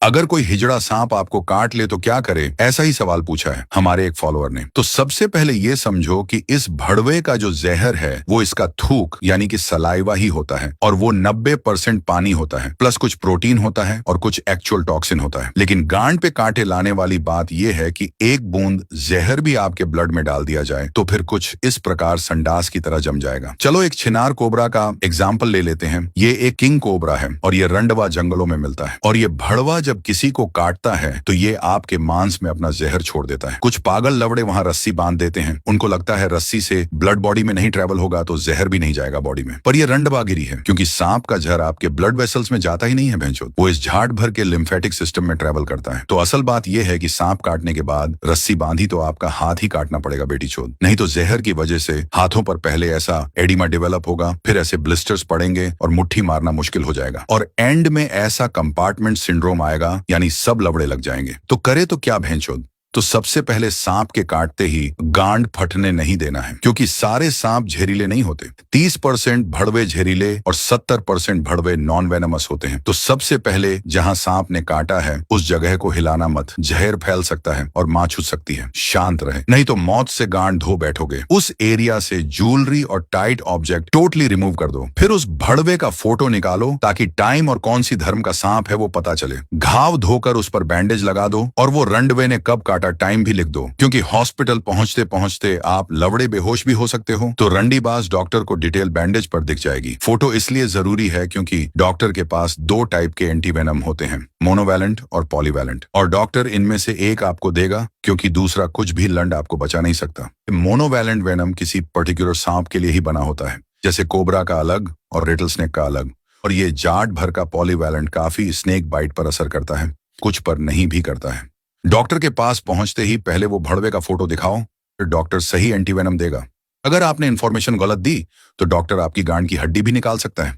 अगर कोई हिजड़ा सांप आपको काट ले तो क्या करे, ऐसा ही सवाल पूछा है हमारे एक फॉलोअर ने। तो सबसे पहले ये समझो कि इस भड़वे का जो जहर है वो इसका थूक यानी कि सलाइवा ही होता है, और वो 90% पानी होता है, प्लस कुछ प्रोटीन होता है और कुछ एक्चुअल टॉक्सिन होता है। लेकिन गांड पे कांटे लाने वाली बात यह है कि एक बूंद जहर भी आपके ब्लड में डाल दिया जाए तो फिर कुछ इस प्रकार संडास की तरह जम जाएगा। चलो एक छिनार कोबरा का एग्जाम्पल ले लेते हैं। ये एक किंग कोबरा है और ये रंडवा जंगलों में मिलता है, और ये भड़वा जब किसी को काटता है तो ये आपके मांस में अपना जहर छोड़ देता है। कुछ पागल लवड़े वहां रस्सी बांध देते हैं, उनको लगता है रस्सी से ब्लड बॉडी में नहीं ट्रेवल होगा तो जहर भी नहीं जाएगा बॉडी में, पर ये रंडवागिरी है, क्योंकि सांप का जहर आपके ब्लड वेसल्स में जाता ही नहीं है भैंचोद, वो इस झाड़ भर के लिम्फेटिक सिस्टम में ट्रेवल करता है। तो असल बात यह है कि सांप काटने के बाद रस्सी बांधी तो आपका हाथ ही काटना पड़ेगा बेटी चोद, नहीं तो जहर की वजह से हाथों पर पहले ऐसा एडिमा डेवलप होगा, फिर ऐसे ब्लिस्टर्स पड़ेंगे और मुट्ठी मारना मुश्किल हो जाएगा, और एंड में ऐसा कंपार्टमेंट सिंड्रोम आएगा, यानी सब लवड़े लग जाएंगे। तो करे तो क्या भैंचोद? तो सबसे पहले सांप के काटते ही गांड फटने नहीं देना है, क्योंकि सारे सांप जहरीले नहीं होते। 30% भड़वे जहरीले और 70% भड़वे नॉन वेनमस होते हैं। तो सबसे पहले जहां सांप ने काटा है उस जगह को हिलाना मत, जहर फैल सकता है और मां छूट सकती है। शांत रहे, नहीं तो मौत से गांड धो बैठोगे। उस एरिया से ज्वेलरी और टाइट ऑब्जेक्ट टोटली रिमूव कर दो। फिर उस भड़वे का फोटो निकालो ताकि टाइम और कौन सी धर्म का सांप है वो पता चले। घाव धोकर उस पर बैंडेज लगा दो और वो रंडवे ने कब टाइम भी लिख दो, क्योंकि हॉस्पिटल पहुंचते पहुंचते आप लवड़े बेहोश भी हो सकते हो। तो रंडीबाज डॉक्टर को डिटेल बैंडेज पर दिख जाएगी। फोटो इसलिए जरूरी है क्योंकि डॉक्टर के पास 2 टाइप के एंटीवेनम होते हैं, मोनोवैलेंट और पॉलीवैलेंट, और डॉक्टर इनमें से एक आपको देगा क्योंकि दूसरा कुछ भी लंड आपको बचा नहीं सकता। मोनोवैलेंट वेनम किसी पर्टिकुलर सांप के लिए ही बना होता है, जैसे कोबरा का अलग और रेटल स्नेक का अलग, और ये जाट भर का पॉलीवैलेंट काफी स्नेक बाइट पर असर करता है, कुछ पर नहीं भी करता है। डॉक्टर के पास पहुंचते ही पहले वो भड़वे का फोटो दिखाओ, फिर डॉक्टर सही एंटीवेनम देगा। अगर आपने इन्फॉर्मेशन गलत दी तो डॉक्टर आपकी गांड की हड्डी भी निकाल सकता है।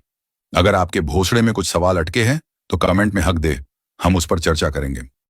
अगर आपके भोसड़े में कुछ सवाल अटके हैं तो कमेंट में हक दे, हम उस पर चर्चा करेंगे।